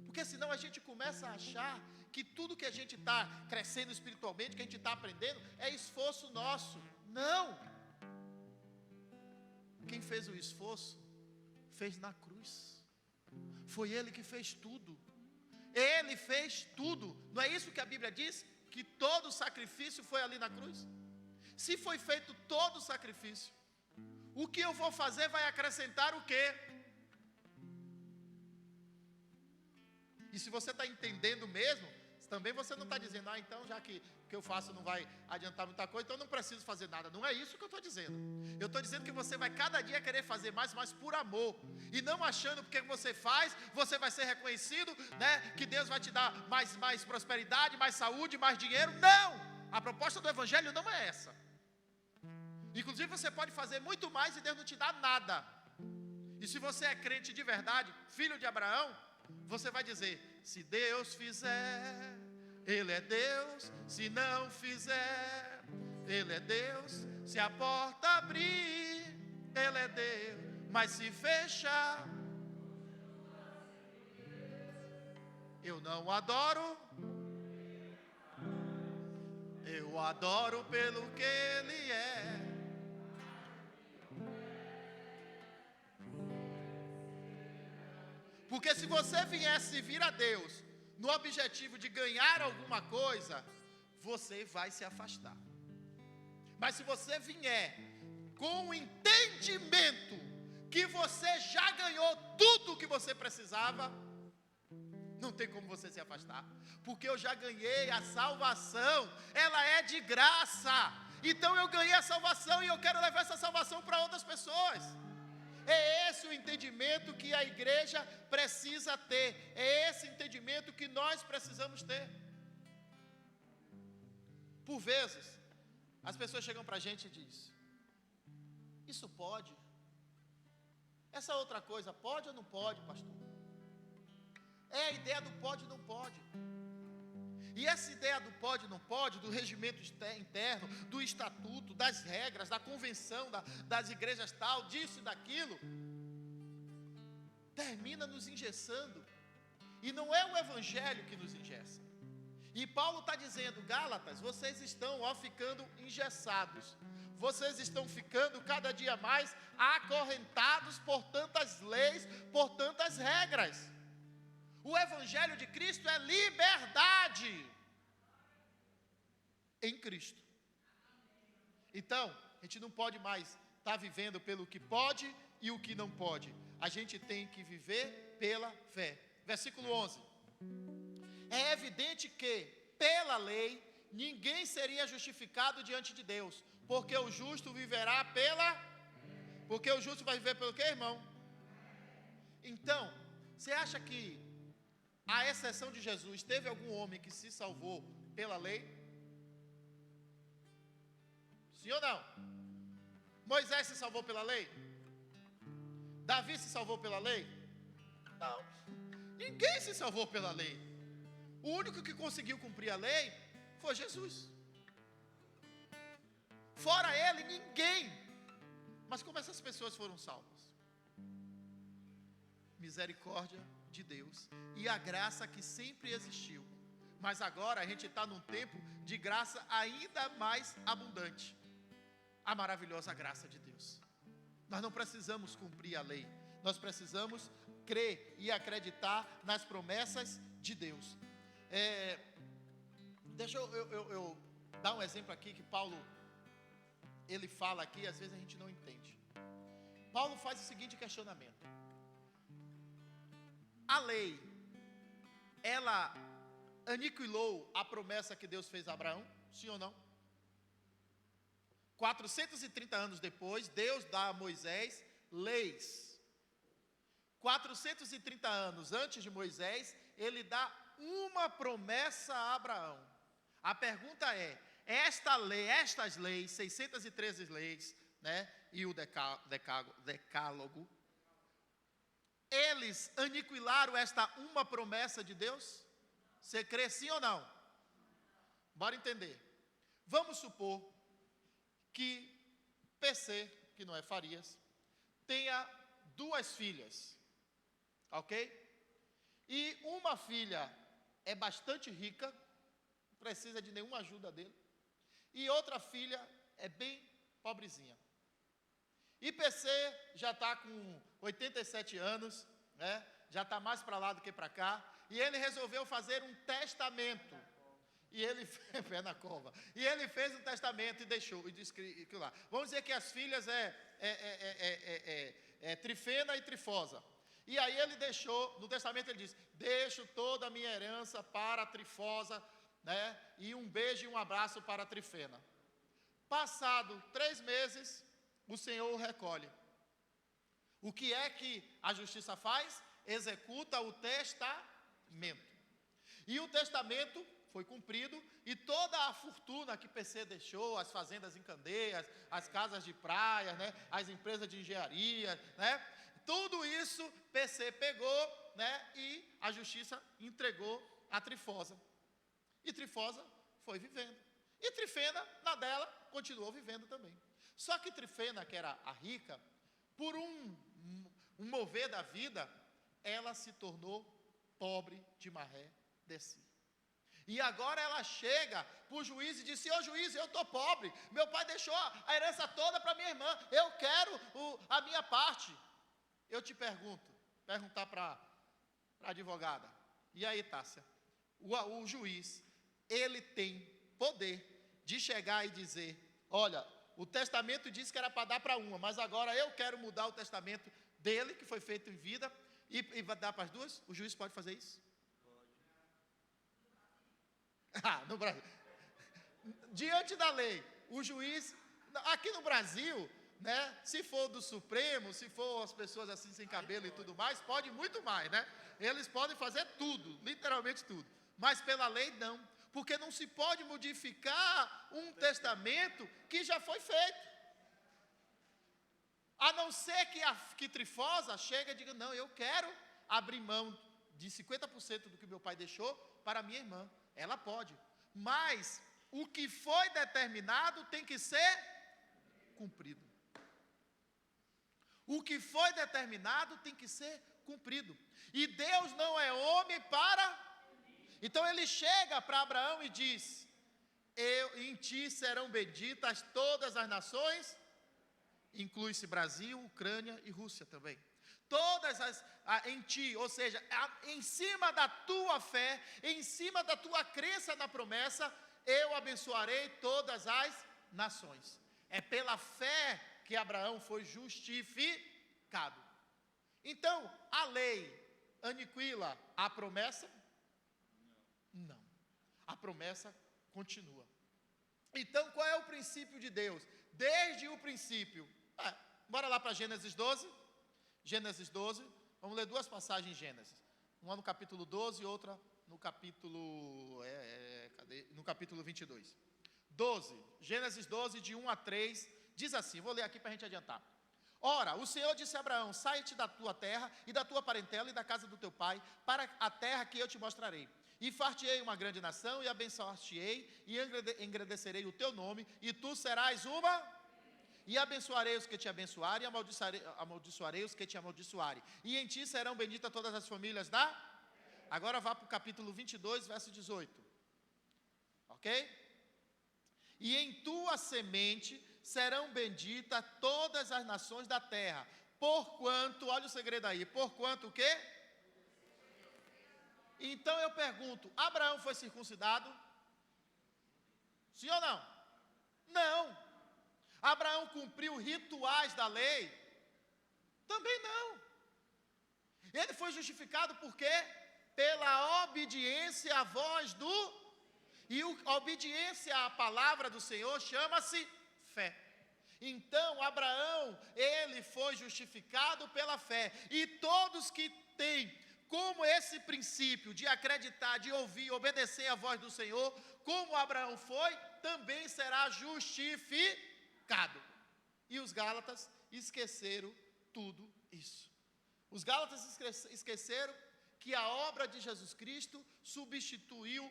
porque senão a gente começa a achar que tudo que a gente está crescendo espiritualmente, que a gente está aprendendo, é esforço nosso. Não! Quem fez o esforço, fez na cruz. Foi Ele que fez tudo. Ele fez tudo. Não é isso que a Bíblia diz? Que todo o sacrifício foi ali na cruz? Se foi feito todo o sacrifício, o que eu vou fazer vai acrescentar o quê? E se você está entendendo mesmo, também você não está dizendo: então já que o que eu faço não vai adiantar muita coisa, então eu não preciso fazer nada. Não é isso que eu estou dizendo. Eu estou dizendo que você vai cada dia querer fazer mais, mas por amor, e não achando porque você faz, você vai ser reconhecido, que Deus vai te dar mais prosperidade, mais saúde, mais dinheiro. Não! A proposta do Evangelho não é essa. Inclusive você pode fazer muito mais e Deus não te dá nada. E se você é crente de verdade, filho de Abraão, você vai dizer: se Deus fizer, Ele é Deus. Se não fizer, Ele é Deus. Se a porta abrir, Ele é Deus. Mas se fechar, eu não adoro. Eu adoro pelo que Ele é. Porque se você viesse servir a Deus no objetivo de ganhar alguma coisa, você vai se afastar. Mas se você vier com o entendimento que você já ganhou tudo o que você precisava, não tem como você se afastar. Porque eu já ganhei a salvação, ela é de graça. Então eu ganhei a salvação e eu quero levar essa salvação para outras pessoas. É esse o entendimento que a igreja precisa ter. É esse entendimento que nós precisamos ter. Por vezes, as pessoas chegam para a gente e dizem: isso pode? Essa outra coisa pode ou não pode, pastor? É a ideia do pode ou não pode. E essa ideia do pode e não pode, do regimento interno, do estatuto, das regras, da convenção das igrejas tal, disso e daquilo, termina nos engessando. E não é o Evangelho que nos engessa. E Paulo está dizendo: Gálatas, vocês estão ficando engessados. Vocês estão ficando cada dia mais acorrentados por tantas leis, por tantas regras. O Evangelho de Cristo é liberdade em Cristo. Então, a gente não pode mais estar vivendo pelo que pode e o que não pode. A gente tem que viver pela fé. Versículo 11. É evidente que, pela lei, ninguém seria justificado diante de Deus, porque o justo viverá pela... Porque o justo vai viver pelo quê, irmão? Então, você acha que à exceção de Jesus, teve algum homem que se salvou pela lei? Sim ou não? Moisés se salvou pela lei? Davi se salvou pela lei? Não. Ninguém se salvou pela lei. O único que conseguiu cumprir a lei foi Jesus. Fora ele, ninguém. Mas como essas pessoas foram salvas? Misericórdia de Deus e a graça que sempre existiu. Mas agora a gente está num tempo de graça ainda mais abundante. A maravilhosa graça de Deus. Nós não precisamos cumprir a lei. Nós precisamos crer e acreditar nas promessas de Deus. Deixa eu dar um exemplo aqui que Paulo, ele fala aqui, às vezes a gente não entende. Paulo faz o seguinte questionamento. A lei, ela aniquilou a promessa que Deus fez a Abraão? Sim ou não? 430 anos depois, Deus dá a Moisés leis. 430 anos antes de Moisés, ele dá uma promessa a Abraão. A pergunta é, estas leis, 613 leis, né, e o decálogo, eles aniquilaram esta uma promessa de Deus? Você crê sim ou não? Bora entender. Vamos supor que PC, que não é Farias, tenha 2 filhas, ok? E uma filha é bastante rica, não precisa de nenhuma ajuda dele, e outra filha é bem pobrezinha. E PC já está com 87 anos, né? Já está mais para lá do que para cá, e ele resolveu fazer um testamento. E ele pé na cova. E ele fez um testamento e deixou, e disse que lá. Vamos dizer que as filhas Trifena e Trifosa. E aí ele deixou, no testamento ele disse: deixo toda a minha herança para a Trifosa, né? E um beijo e um abraço para a Trifena. Passado 3 meses, o Senhor o recolhe. O que é que a justiça faz? Executa o testamento. E o testamento foi cumprido, e toda a fortuna que PC deixou, as fazendas em Candeias, as casas de praia, né, as empresas de engenharia, né, tudo isso PC pegou, né, e a justiça entregou a Trifosa. E Trifosa foi vivendo. E Trifena, na dela, continuou vivendo também. Só que Trifena, que era a rica, por um mover da vida, ela se tornou pobre de maré de si. E agora ela chega para o juiz e diz: senhor juiz, eu estou pobre, meu pai deixou a herança toda para minha irmã, eu quero a minha parte. Eu te perguntar para a advogada: e aí, Tássia, o juiz, ele tem poder de chegar e dizer: olha, o testamento disse que era para dar para uma, mas agora eu quero mudar o testamento dele, que foi feito em vida, e dar para as 2? O juiz pode fazer isso? No Brasil. Diante da lei, o juiz, aqui no Brasil, né, se for do Supremo, se for as pessoas assim sem cabelo e tudo mais, pode muito mais, né? Eles podem fazer tudo, literalmente tudo. Mas pela lei não, porque não se pode modificar um testamento que já foi feito. A não ser que Trifosa chegue e diga: não, eu quero abrir mão de 50% do que meu pai deixou para minha irmã. Ela pode, mas o que foi determinado tem que ser cumprido. O que foi determinado tem que ser cumprido. E Deus não é homem para... Então ele chega para Abraão e diz: em ti serão benditas todas as nações, inclui-se Brasil, Ucrânia e Rússia também. Em ti, ou seja, em cima da tua fé, em cima da tua crença na promessa, eu abençoarei todas as nações. É pela fé que Abraão foi justificado. Então, a lei aniquila a promessa? Não. A promessa continua. Então, qual é o princípio de Deus? Desde o princípio. Bora lá para Gênesis 12. Gênesis 12, vamos ler 2 passagens em Gênesis. Uma no capítulo 12 e outra no capítulo, no capítulo 22. 12, Gênesis 12, de 1 a 3, diz assim, vou ler aqui para a gente adiantar. Ora, o Senhor disse a Abraão, sai-te da tua terra e da tua parentela e da casa do teu pai, para a terra que eu te mostrarei. E far-te-ei uma grande nação, e abençoar-te-ei, e engrandecerei o teu nome, e tu serás uma... E abençoarei os que te abençoarem, e amaldiçoarei os que te amaldiçoarem. E em ti serão benditas todas as famílias da... Agora vá para o capítulo 22, verso 18. Ok? E em tua semente serão benditas todas as nações da terra. Porquanto, olha o segredo aí, porquanto o quê? Então eu pergunto, Abraão foi circuncidado? Sim ou não? Não. Abraão cumpriu rituais da lei? Também não. Ele foi justificado por quê? Pela obediência à voz do... E a obediência à palavra do Senhor chama-se fé. Então, Abraão, ele foi justificado pela fé. E todos que têm como esse princípio de acreditar, de ouvir, obedecer à voz do Senhor, como Abraão foi, também será justificado. E os Gálatas esqueceram tudo isso. Os Gálatas esqueceram que a obra de Jesus Cristo substituiu,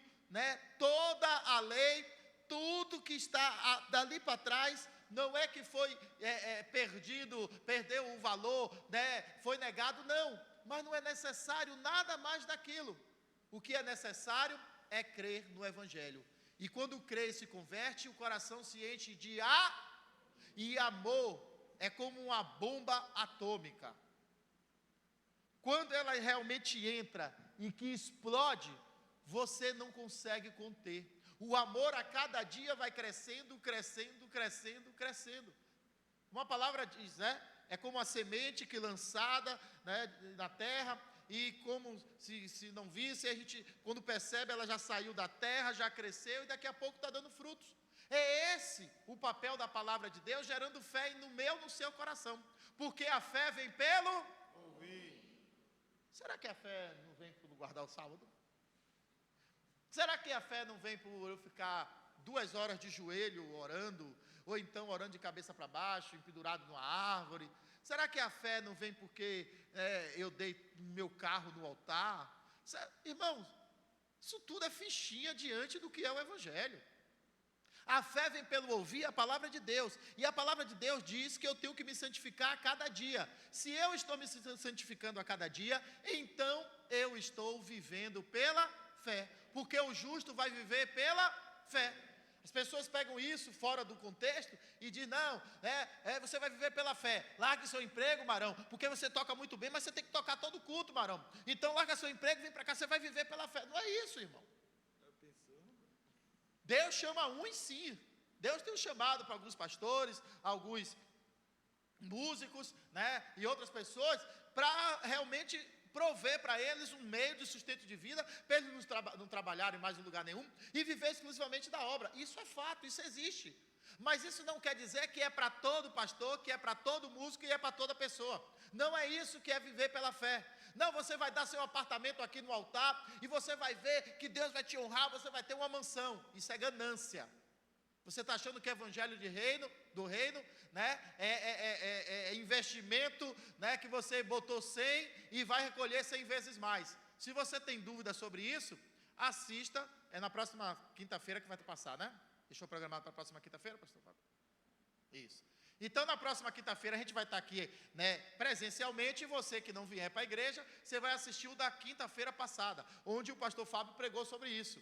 toda a lei, tudo que está dali para trás, não é que foi perdido, perdeu o valor, foi negado, não, mas não é necessário nada mais daquilo. O que é necessário é crer no Evangelho, e quando crê e se converte, o coração se enche de e amor é como uma bomba atômica. Quando ela realmente entra e que explode, você não consegue conter. O amor a cada dia vai crescendo, crescendo, crescendo, crescendo. Uma palavra diz, é como a semente que lançada, na terra, e como se não visse, a gente, quando percebe, ela já saiu da terra, já cresceu, e daqui a pouco está dando frutos. É esse o papel da palavra de Deus, gerando fé no seu coração. Porque a fé vem pelo... ouvir. Será que a fé não vem por guardar o sábado? Será que a fé não vem por eu ficar 2 horas de joelho orando, ou então orando de cabeça para baixo, empedurado numa árvore? Será que a fé não vem porque eu dei meu carro no altar? Irmãos, isso tudo é fichinha diante do que é o Evangelho. A fé vem pelo ouvir a palavra de Deus, e a palavra de Deus diz que eu tenho que me santificar a cada dia. Se eu estou me santificando a cada dia, então eu estou vivendo pela fé, porque o justo vai viver pela fé. As pessoas pegam isso fora do contexto e dizem, não, você vai viver pela fé. Largue seu emprego, Marão, porque você toca muito bem, mas você tem que tocar todo culto, Marão. Então larga seu emprego, vem para cá, você vai viver pela fé. Não é isso, irmão. Deus chama uns sim. Deus tem um chamado para alguns pastores, alguns músicos, e outras pessoas, para realmente prover para eles um meio de sustento de vida, para eles não trabalharem mais em lugar nenhum e viver exclusivamente da obra. Isso é fato, isso existe. Mas isso não quer dizer que é para todo pastor, que é para todo músico e é para toda pessoa. Não é isso que é viver pela fé. Não, você vai dar seu apartamento aqui no altar e você vai ver que Deus vai te honrar, você vai ter uma mansão. Isso é ganância. Você está achando que é evangelho do reino, é investimento, que você botou 100 e vai recolher 100 vezes mais. Se você tem dúvida sobre isso, assista, é na próxima quinta-feira que vai passar, Deixou programado para a próxima quinta-feira, pastor Fábio? Isso. Então, na próxima quinta-feira, a gente vai estar aqui, presencialmente, e você que não vier para a igreja, você vai assistir o da quinta-feira passada, onde o pastor Fábio pregou sobre isso.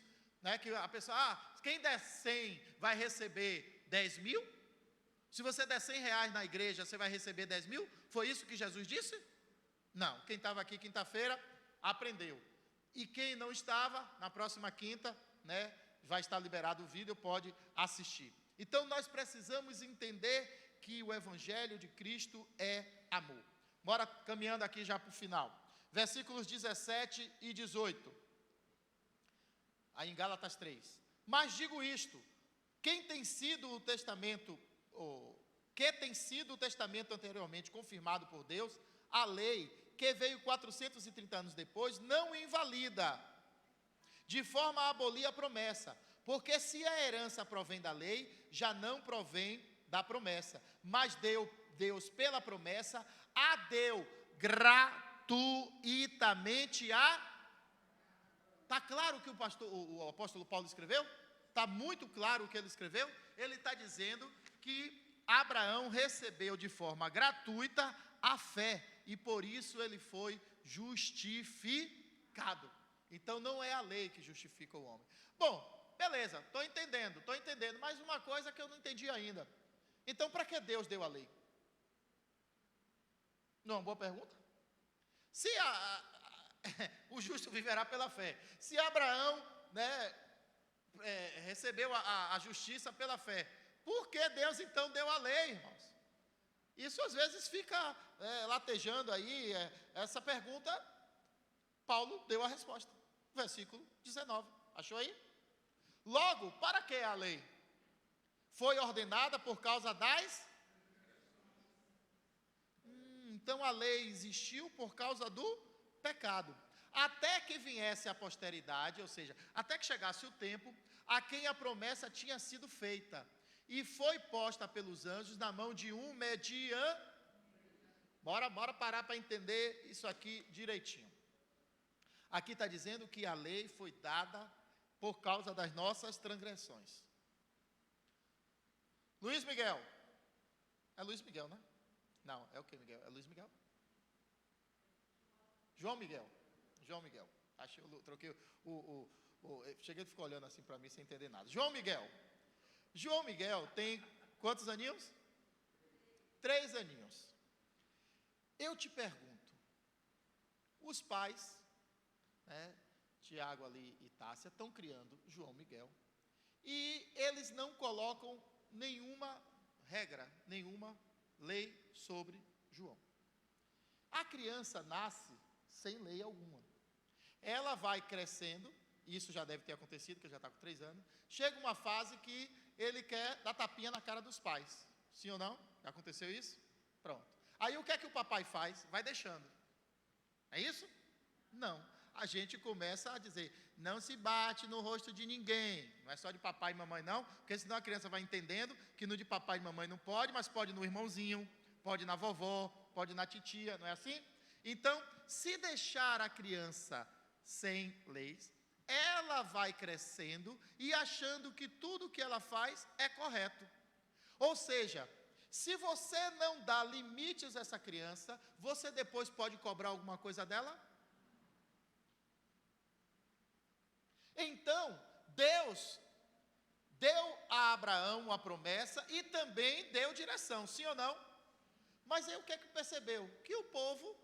Que a pessoa, quem der 100 vai receber 10 mil? Se você der 100 reais na igreja, você vai receber 10 mil? Foi isso que Jesus disse? Não, quem estava aqui quinta-feira, aprendeu. E quem não estava, na próxima quinta, vai estar liberado o vídeo, pode assistir. Então, nós precisamos entender que o Evangelho de Cristo é amor. Bora caminhando aqui já para o final. Versículos 17 e 18. Aí em Gálatas 3. Mas digo isto, que tem sido o testamento anteriormente confirmado por Deus, a lei que veio 430 anos depois, não invalida, de forma a abolir a promessa. Porque se a herança provém da lei, já não provém da promessa. Mas Deus pela promessa, a deu gratuitamente a... Está claro o que o apóstolo Paulo escreveu? Está muito claro o que ele escreveu? Ele está dizendo que Abraão recebeu de forma gratuita a fé, e por isso ele foi justificado. Então não é a lei que justifica o homem. Bom, beleza, estou entendendo, mas uma coisa que eu não entendi ainda. Então para que Deus deu a lei? Não é uma boa pergunta? Se o justo viverá pela fé. Se Abraão, recebeu a justiça pela fé, por que Deus então deu a lei, irmãos? Isso às vezes fica latejando aí, essa pergunta. Paulo deu a resposta, versículo 19, achou aí? Logo, para que a lei? Foi ordenada por causa das... Então a lei existiu por causa do pecado, até que viesse a posteridade, ou seja, até que chegasse o tempo a quem a promessa tinha sido feita, e foi posta pelos anjos na mão de um mediano. Bora parar para entender isso aqui direitinho. Aqui está dizendo que a lei foi dada por causa das nossas transgressões. Luiz Miguel. É Luiz Miguel, né? Não, é o que, Miguel? É Luiz Miguel? João Miguel. Acho que eu troquei cheguei e ficou olhando assim para mim sem entender nada. João Miguel tem quantos aninhos? 3 aninhos. Eu te pergunto, os pais, Tiago ali e Tássia, estão criando João Miguel, e eles não colocam nenhuma regra, nenhuma lei sobre João. A criança nasce sem lei alguma. Ela vai crescendo, isso já deve ter acontecido, porque ele já está com 3 anos. Chega uma fase que ele quer dar tapinha na cara dos pais. Sim ou não? Já aconteceu isso? Pronto. Aí o que é que o papai faz? Vai deixando. É isso? Não. A gente começa a dizer, não se bate no rosto de ninguém. Não é só de papai e mamãe não, porque senão a criança vai entendendo que no de papai e mamãe não pode, mas pode no irmãozinho, pode na vovó, pode na titia, não é assim? Então, se deixar a criança sem leis, ela vai crescendo e achando que tudo que ela faz é correto. Ou seja, se você não dá limites a essa criança, você depois pode cobrar alguma coisa dela? Então, Deus deu a Abraão uma promessa e também deu direção, sim ou não? Mas aí o que é que percebeu? Que o povo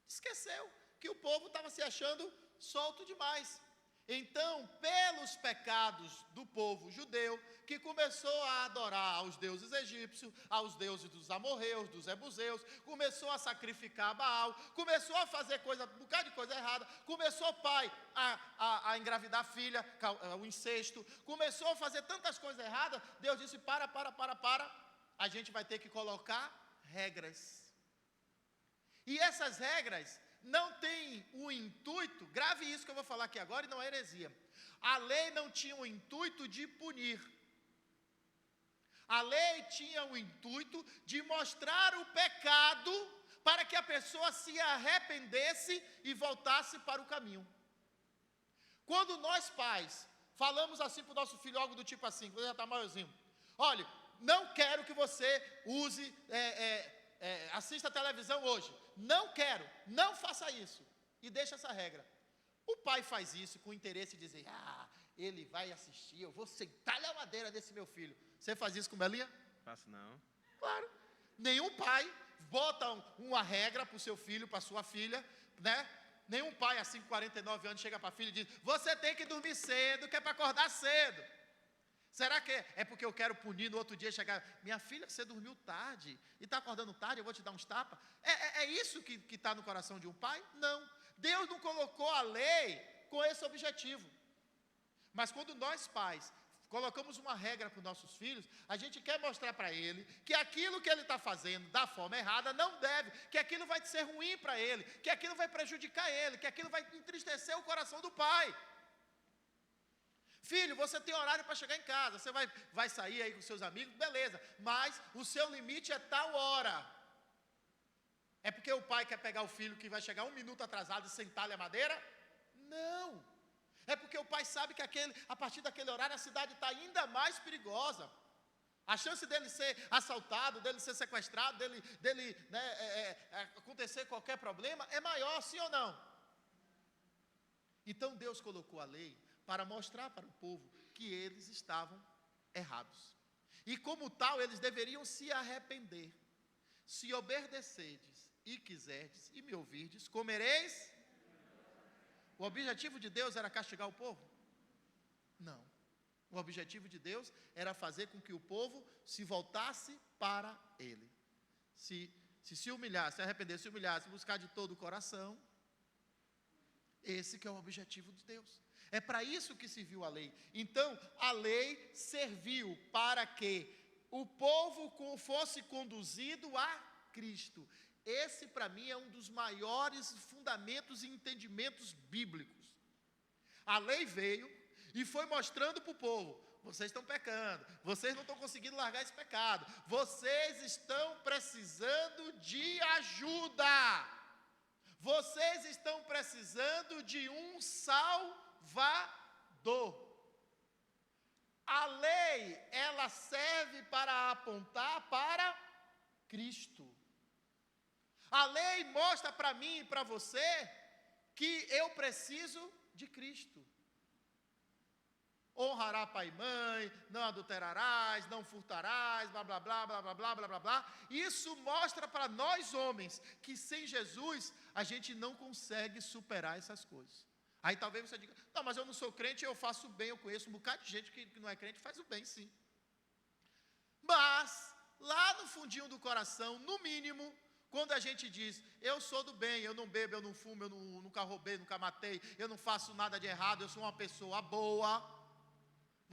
esqueceu, que o povo estava se achando solto demais. Então, pelos pecados do povo judeu, que começou a adorar aos deuses egípcios, aos deuses dos amorreus, dos ebuseus, começou a sacrificar Baal, começou a fazer um bocado de coisa errada, começou o pai a engravidar a filha, o incesto, começou a fazer tantas coisas erradas. Deus disse, para, a gente vai ter que colocar regras. E essas regras não tem o intuito, grave isso que eu vou falar aqui agora e não é heresia. A lei não tinha o intuito de punir. A lei tinha o intuito de mostrar o pecado para que a pessoa se arrependesse e voltasse para o caminho. Quando nós pais falamos assim para o nosso filho, algo do tipo assim, quando ele já está maiorzinho, olha, não quero que você use, assista a televisão hoje. Não quero, não faça isso. E deixa essa regra. O pai faz isso com interesse de dizer, ele vai assistir, eu vou sentar-lhe a madeira desse meu filho. Você faz isso com Belinha? Faço não. Claro. Nenhum pai bota uma regra para o seu filho, para a sua filha, né? Nenhum pai, assim, com 49 anos, chega para a filha e diz, você tem que dormir cedo, que é para acordar cedo. Será que é porque eu quero punir no outro dia, chegar, minha filha, você dormiu tarde, e está acordando tarde, eu vou te dar uns tapas? É isso que está no coração de um pai? Não. Deus não colocou a lei com esse objetivo. Mas quando nós pais colocamos uma regra para os nossos filhos, a gente quer mostrar para ele que aquilo que ele está fazendo da forma errada não deve, que aquilo vai ser ruim para ele, que aquilo vai prejudicar ele, que aquilo vai entristecer o coração do pai. Filho, você tem horário para chegar em casa, você vai sair aí com seus amigos, beleza, mas o seu limite é tal hora. É porque o pai quer pegar o filho que vai chegar 1 minuto atrasado e sentar-lhe a madeira? Não. É porque o pai sabe que a partir daquele horário a cidade está ainda mais perigosa. A chance dele ser assaltado, dele ser sequestrado, dele acontecer qualquer problema é maior, sim ou não? Então Deus colocou a lei para mostrar para o povo que eles estavam errados. E como tal, eles deveriam se arrepender. Se obedecerdes e quiserdes e me ouvirdes, comereis. O objetivo de Deus era castigar o povo? Não. O objetivo de Deus era fazer com que o povo se voltasse para Ele. Se humilhasse, se arrependesse, se humilhasse, buscar de todo o coração. Esse que é o objetivo de Deus. É para isso que se viu a lei. Então, a lei serviu para que o povo fosse conduzido a Cristo. Esse, para mim, é um dos maiores fundamentos e entendimentos bíblicos. A lei veio e foi mostrando para o povo: vocês estão pecando, vocês não estão conseguindo largar esse pecado, vocês estão precisando de ajuda, vocês estão precisando de um Salvador. A lei, ela serve para apontar para Cristo. A lei mostra para mim e para você que eu preciso de Cristo. Honrará pai e mãe, não adulterarás, não furtarás, blá, blá, blá, blá, blá, blá, blá, blá, blá. Isso mostra para nós homens que sem Jesus a gente não consegue superar essas coisas. Aí talvez você diga: não, mas eu não sou crente, eu faço bem, eu conheço um bocado de gente que não é crente, faz o bem sim. Mas, lá no fundinho do coração, no mínimo, quando a gente diz: eu sou do bem, eu não bebo, eu não fumo, eu nunca roubei, nunca matei, eu não faço nada de errado, eu sou uma pessoa boa,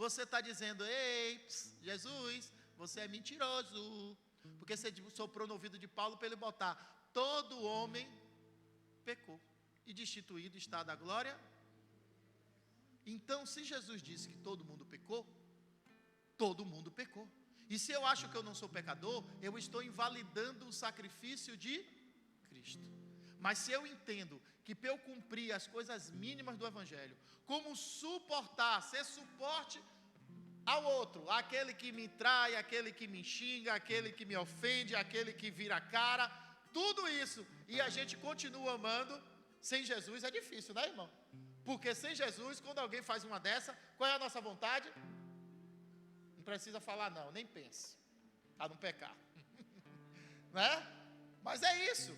você está dizendo: ei, Jesus, você é mentiroso. Porque você soprou no ouvido de Paulo para ele botar: todo homem pecou e destituído está da glória. Então, se Jesus disse que todo mundo pecou, todo mundo pecou. E se eu acho que eu não sou pecador, eu estou invalidando o sacrifício de Cristo. Mas se eu entendo que para eu cumprir as coisas mínimas do Evangelho, como suportar, ser suporte ao outro, aquele que me trai, aquele que me xinga, aquele que me ofende, aquele que vira a cara, tudo isso, e a gente continua amando, sem Jesus é difícil, né, irmão? Porque sem Jesus, quando alguém faz uma dessa, qual é a nossa vontade? Não precisa falar não, nem pense, a não pecar. Né? Mas é isso.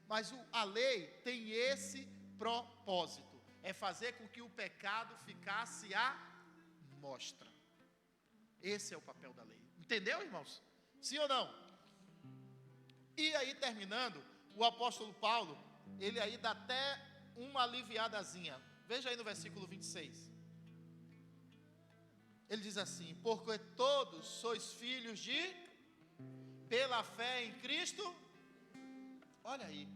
Mas a lei tem esse propósito, é fazer com que o pecado ficasse à mostra. Esse é o papel da lei. Entendeu, irmãos? Sim ou não? E aí, terminando, o apóstolo Paulo, ele aí dá até uma aliviadazinha. Veja aí no versículo 26. Ele diz assim: porque todos sois filhos de, pela fé em Cristo. Olha aí.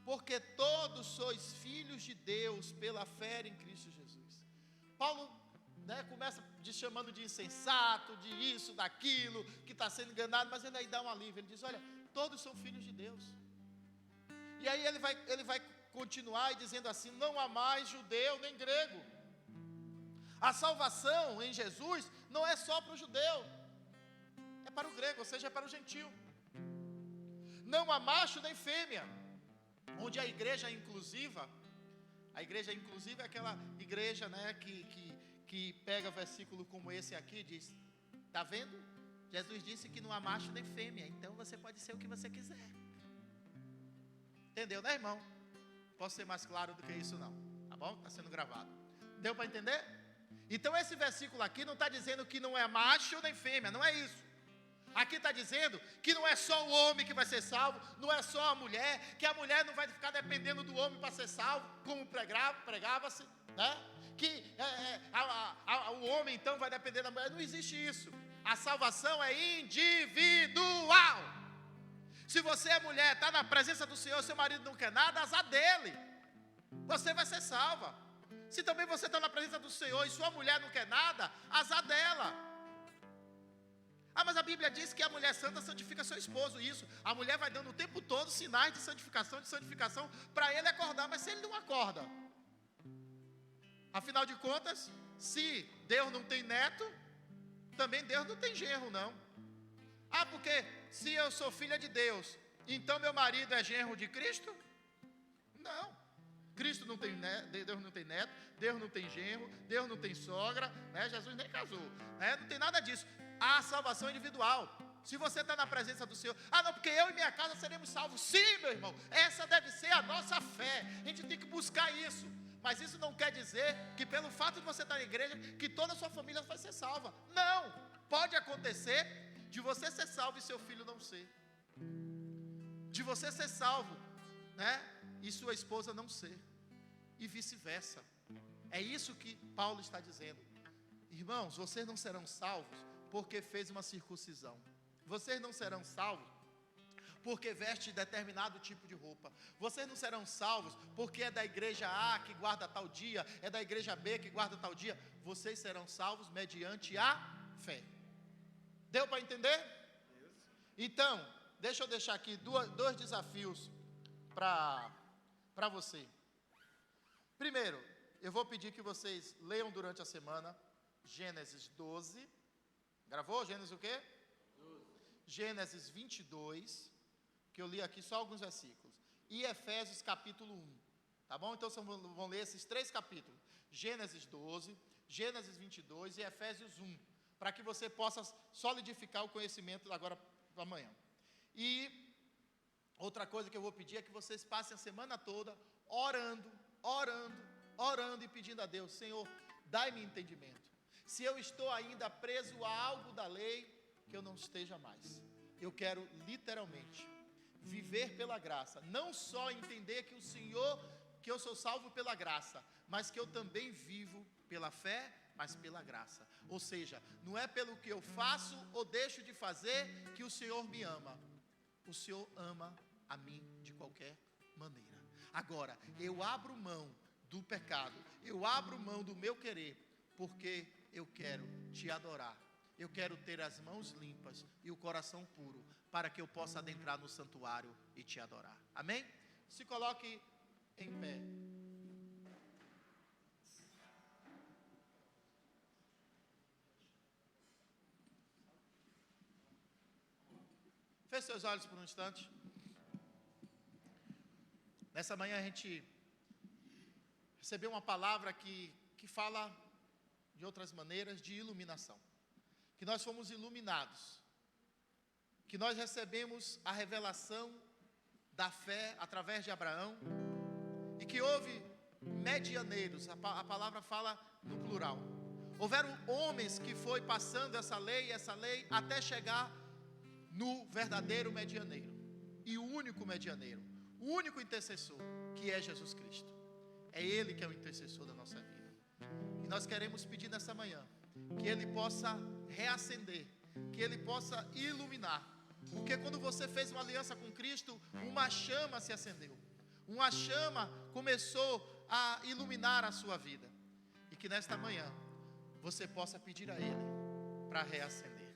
Porque todos sois filhos de Deus pela fé em Cristo Jesus. Paulo, começa chamando de insensato, de isso, daquilo, que está sendo enganado, mas ele aí dá um alívio. Ele diz: olha, todos são filhos de Deus. E aí ele vai continuar dizendo assim: não há mais judeu nem grego. A salvação em Jesus não é só para o judeu, é para o grego, ou seja, é para o gentil. Não há macho nem fêmea, onde a igreja inclusiva é aquela igreja, que pega versículo como esse aqui e diz: está vendo? Jesus disse que não há macho nem fêmea, então você pode ser o que você quiser. Entendeu, né, irmão? Posso ser mais claro do que isso não, tá bom? Está sendo gravado. Deu para entender? Então esse versículo aqui não está dizendo que não é macho nem fêmea, não é isso. Aqui está dizendo que não é só o homem que vai ser salvo, não é só a mulher, que a mulher não vai ficar dependendo do homem para ser salvo, como pregava-se, né? que o homem então vai depender da mulher. Não existe isso. A salvação é individual. Se você é mulher, está na presença do Senhor, seu marido não quer nada, azar dele. Você vai ser salva. Se também você está na presença do Senhor e sua mulher não quer nada, azar dela. Mas a Bíblia diz que a mulher santa santifica seu esposo. Isso, a mulher vai dando o tempo todo sinais de santificação para ele acordar. Mas se ele não acorda, afinal de contas, se Deus não tem neto, também Deus não tem genro, não. Porque se eu sou filha de Deus, então meu marido é genro de Cristo? Não. Cristo não tem neto, Deus não tem neto, Deus não tem genro, Deus não tem sogra, né? Jesus nem casou, né? Não tem nada disso. A salvação é individual. Se você está na presença do Senhor, não, porque eu e minha casa seremos salvos. Sim, meu irmão, essa deve ser a nossa fé. A gente tem que buscar isso. Mas isso não quer dizer que pelo fato de você estar na igreja, que toda a sua família vai ser salva. Não, pode acontecer de você ser salvo e seu filho não ser. De você ser salvo, né? E sua esposa não ser. E vice-versa. É isso que Paulo está dizendo. Irmãos, vocês não serão salvos porque fez uma circuncisão. Vocês não serão salvos porque veste determinado tipo de roupa. Vocês não serão salvos porque é da igreja A que guarda tal dia, é da igreja B que guarda tal dia. Vocês serão salvos mediante a fé. Deu para entender? Então, deixa eu deixar aqui dois desafios para você. Primeiro, eu vou pedir que vocês leiam durante a semana Gênesis 12. Gravou? Gênesis o quê? 12. Gênesis 22, que eu li aqui só alguns versículos. E Efésios capítulo 1. Tá bom? Então vocês vão ler esses 3 capítulos. Gênesis 12, Gênesis 22 e Efésios 1. Para que você possa solidificar o conhecimento agora para amanhã. E outra coisa que eu vou pedir é que vocês passem a semana toda orando e pedindo a Deus: Senhor, dai-me entendimento. Se eu estou ainda preso a algo da lei, que eu não esteja mais. Eu quero literalmente viver pela graça, não só entender que o Senhor, que eu sou salvo pela graça, mas que eu também vivo pela fé, mas pela graça. Ou seja, não é pelo que eu faço ou deixo de fazer que o Senhor me ama. O Senhor ama a mim de qualquer maneira. Agora, eu abro mão do pecado, eu abro mão do meu querer, porque eu quero te adorar. Eu quero ter as mãos limpas e o coração puro, para que eu possa adentrar no santuário e te adorar. Amém? Se coloque em pé. Feche seus olhos por um instante. Nessa manhã a gente recebeu uma palavra que fala de outras maneiras de iluminação. Que nós fomos iluminados. Que nós recebemos a revelação da fé através de Abraão. E que houve medianeiros, a palavra fala no plural. Houveram homens que foi passando essa lei, até chegar no verdadeiro medianeiro. E o único medianeiro, o único intercessor, que é Jesus Cristo. É Ele que é o intercessor da nossa vida. E nós queremos pedir nessa manhã que Ele possa reacender, que Ele possa iluminar. Porque quando você fez uma aliança com Cristo, uma chama se acendeu. Uma chama começou a iluminar a sua vida. E que nesta manhã você possa pedir a Ele para reacender.